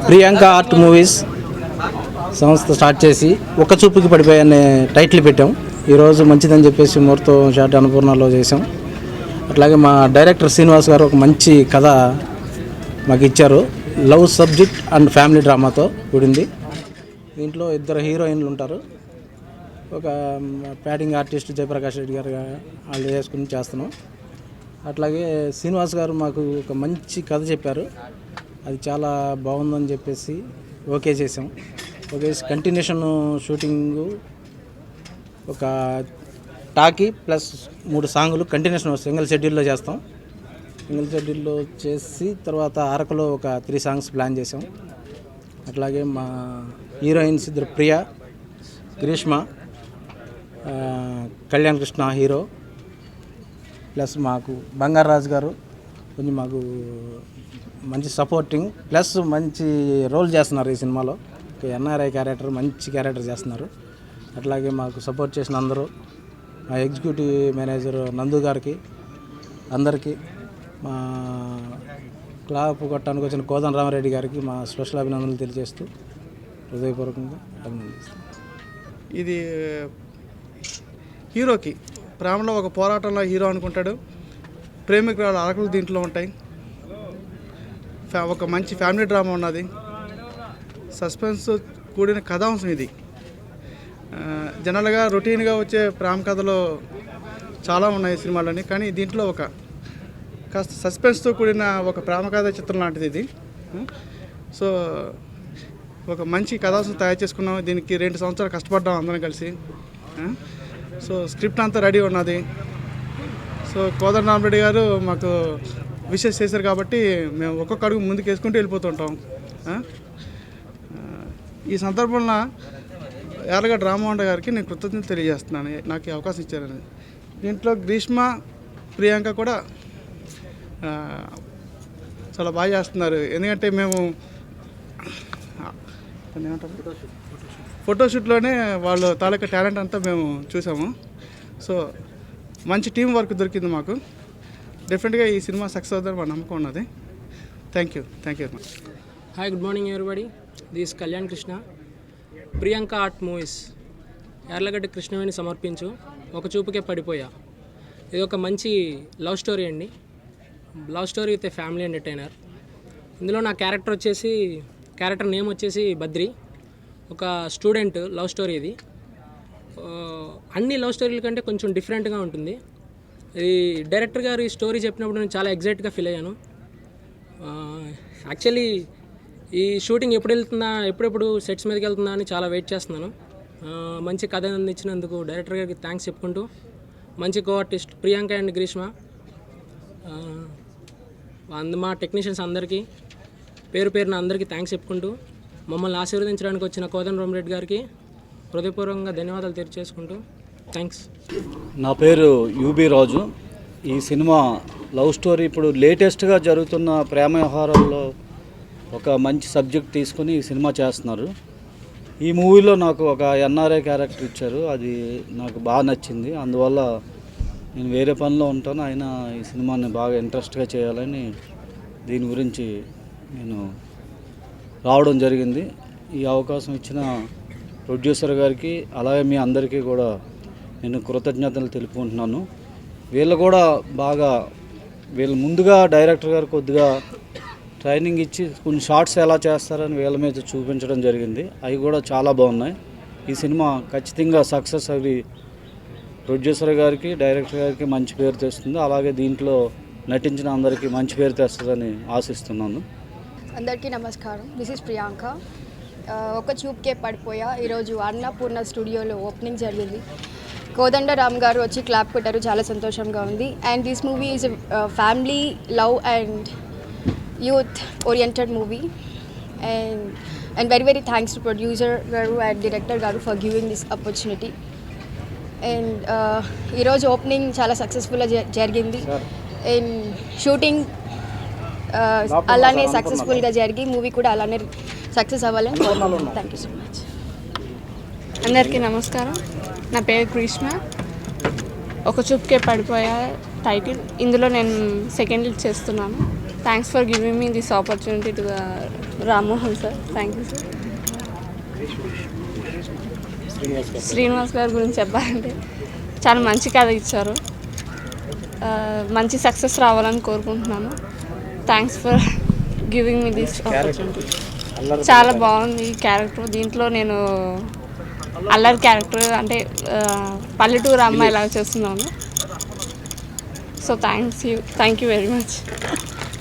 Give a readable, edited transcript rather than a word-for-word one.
Priyanka art movies సంస్థ start చేసి ఒక చూపుకి పడిపోయానే టైటిల్ పెట్టాం. ఈరోజు మంచిదని చెప్పేసి ముహూర్తం షాట్ అన్నపూర్ణలో చేసాం. అట్లాగే మా డైరెక్టర్ శ్రీనివాస్ గారు ఒక మంచి కథ మాకు ఇచ్చారు. లవ్ సబ్జెక్ట్ అండ్ ఫ్యామిలీ డ్రామాతో కూడింది. దీంట్లో 2 హీరోయిన్లు ఉంటారు. ఒక ప్యాడింగ్ ఆర్టిస్ట్ జయప్రకాష్ రెడ్డి గారు వాళ్ళు చేసుకుని చేస్తున్నాం. అట్లాగే శ్రీనివాస్ గారు మాకు ఒక మంచి కథ చెప్పారు. అది చాలా బాగుందని చెప్పేసి ఓకే చేసాం. ఓకే కంటిన్యూషన్ షూటింగు ఒక టాకీ ప్లస్ 3 సాంగులు కంటిన్యూషన్ సింగిల్ షెడ్యూల్లో చేస్తాం. సింగిల్ షెడ్యూల్లో చేసి తర్వాత అరకులో ఒక 3 సాంగ్స్ ప్లాన్ చేసాం. అట్లాగే మా heroines 2 Priya, Greeshma, Kalyan Krishna hero, plus మాకు బంగారాజు గారు కొంచెం మాకు మంచి సపోర్టింగ్ ప్లస్ మంచి రోల్ చేస్తున్నారు ఈ సినిమాలో. ఎన్ఆర్ఐ క్యారెక్టర్ మంచి క్యారెక్టర్ చేస్తున్నారు. అట్లాగే మాకు సపోర్ట్ చేసిన అందరూ మా ఎగ్జిక్యూటివ్ మేనేజర్ నందు గారికి అందరికీ, మా క్లాప్ కొట్టడానికి వచ్చిన కోదన్ రామారెడ్డి గారికి మా స్పెషల్ అభినందనలు తెలియజేస్తూ హృదయపూర్వకంగా అభినందిస్తాం. ఇది హీరోకి ప్రేమలో ఒక పోరాటంలో హీరో అనుకుంటాడు. ప్రేమికురాలు అరకులు దీంట్లో ఉంటాయి. ఒక మంచి ఫ్యామిలీ డ్రామా ఉన్నది. సస్పెన్స్ కూడిన కథాంశం ఇది. జనరల్గా రొటీన్గా వచ్చే ప్రేమ కథలు చాలా ఉన్నాయి సినిమాలని, కానీ దీంట్లో ఒక కాస్త సస్పెన్స్తో కూడిన ఒక ప్రేమ కథ చిత్రం లాంటిది ఇది. సో ఒక మంచి కథాంశం తయారు చేసుకున్నాం. దీనికి 2 సంవత్సరాలు కష్టపడ్డాం అందరం కలిసి. సో స్క్రిప్ట్ అంతా రెడీ ఉన్నది. సో కోదండ రామరెడ్డి గారు మాకు విషెస్ చేశారు కాబట్టి మేము ఒక్కొక్క అడుగు ముందుకు వేసుకుంటూ వెళ్ళిపోతుంటాం. ఈ సందర్భంలో యార్లగడ్డ రామమోహన్ గారికి నేను కృతజ్ఞతలు తెలియజేస్తున్నాను, నాకు ఈ అవకాశం ఇచ్చారని. దీంట్లో గ్రీష్మ, ప్రియాంక కూడా చాలా బాగా చేస్తున్నారు. ఎందుకంటే మేము ఫోటోషూట్లోనే వాళ్ళ తాలూకా టాలెంట్ అంతా మేము చూసాము. సో మంచి టీం వర్క్ దొరికింది మాకు. డెఫినెట్గా ఈ సినిమా సక్సెస్ అవుతుందని మా నమ్మకం ఉన్నది. Thank you very much. Hi, good morning everybody. This Kalyan Krishna. Priyanka art movies Yarlagadda Krishnaveni సమర్పించు ఒక చూపుకే పడిపోయా. ఇది ఒక మంచి లవ్ స్టోరీ అండి. Love story with a family entertainer. ఇందులో నా క్యారెక్టర్ నేమ్ వచ్చేసి బద్రి. ఒక స్టూడెంట్ లవ్ స్టోరీ ఇది. అన్ని లవ్ స్టోరీల కంటే కొంచెం డిఫరెంట్గా ఉంటుంది. ఇది డైరెక్టర్ గారు ఈ స్టోరీ చెప్పినప్పుడు నేను చాలా ఎగ్జైట్గా ఫీల్ అయ్యాను. యాక్చువల్లీ ఈ షూటింగ్ ఎప్పుడెప్పుడు సెట్స్ మీదకి వెళ్తుందా అని చాలా వెయిట్ చేస్తున్నాను. మంచి కథ అందించినందుకు డైరెక్టర్ గారికి థ్యాంక్స్ చెప్పుకుంటూ, మంచి co artist Priyanka and Greeshma, మా టెక్నీషియన్స్ అందరికీ పేరున అందరికీ థ్యాంక్స్ చెప్పుకుంటూ, మమ్మల్ని ఆశీర్వదించడానికి వచ్చిన కోదండ రామరెడ్డి గారికి హృదయపూర్వకంగా ధన్యవాదాలు తెలియజేసుకుంటూ థ్యాంక్స్. నా పేరు యూబీ రాజు. ఈ సినిమా లవ్ స్టోరీ, ఇప్పుడు లేటెస్ట్గా జరుగుతున్న ప్రేమ వ్యవహారాల్లో ఒక మంచి సబ్జెక్ట్ తీసుకుని ఈ సినిమా చేస్తున్నారు. ఈ మూవీలో నాకు ఒక ఎన్ఆర్ఐ క్యారెక్టర్ ఇచ్చారు, అది నాకు బాగా నచ్చింది. అందువల్ల నేను వేరే పనిలో ఉంటాను, అయినా ఈ సినిమాని బాగా ఇంట్రెస్ట్గా చేయాలని దీని గురించి నేను రావడం జరిగింది. ఈ అవకాశం ఇచ్చిన ప్రొడ్యూసర్ గారికి అలాగే మీ అందరికీ కూడా నేను కృతజ్ఞతలు తెలుపుకుంటున్నాను. వీళ్ళు కూడా బాగా ముందుగా డైరెక్టర్ గారు కొద్దిగా ట్రైనింగ్ ఇచ్చి కొన్ని షార్ట్స్ ఎలా చేస్తారని వీళ్ళ మీద చూపించడం జరిగింది. అవి కూడా చాలా బాగున్నాయి. ఈ సినిమా ఖచ్చితంగా సక్సెస్ అవి ప్రొడ్యూసర్ గారికి డైరెక్టర్ గారికి మంచి పేరు తెస్తుంది. అలాగే దీంట్లో నటించిన అందరికీ మంచి పేరు తెస్తుందని ఆశిస్తున్నాను. అందరికీ నమస్కారం. This is Priyanka. ఒక చూపుకే పడిపోయా ఈరోజు అన్నపూర్ణ స్టూడియోలో ఓపెనింగ్ జరిగింది. కోదండ రామ్ గారు వచ్చి క్లాప్ కొట్టారు, చాలా సంతోషంగా ఉంది. And this movie is family love and youth oriented movie. And very thanks to producer గారు అండ్ డైరెక్టర్ గారు for giving this opportunity. And ఈరోజు ఓపెనింగ్ చాలా సక్సెస్ఫుల్గా జరిగింది. అండ్ షూటింగ్ అలానే సక్సెస్ఫుల్గా జరిగి మూవీ కూడా అలానే సక్సెస్ అవ్వాలని కోరుకుంటున్నాను. Thank you so much. అందరికీ నమస్కారం. నా పేరు కృష్ణ. ఒక చూపుకే పడిపోయా టైటిల్. ఇందులో నేను సెకండ్ లీడ్ చేస్తున్నాను. Thanks for giving me this opportunity to Rammohan sir. Thank you sir. Srinivas గారి గురించి చెప్పాలంటే చాలా మంచి కథ ఇచ్చారు. మంచి సక్సెస్ రావాలని కోరుకుంటున్నాను. Thanks for giving me this opportunity. చాలా బాగుంది ఈ క్యారెక్టర్. దీంట్లో నేను అల్లరి క్యారెక్టర్ అంటే పల్లెటూరు అమ్మాయి లాగా చేస్తున్నాను. So thank you very much.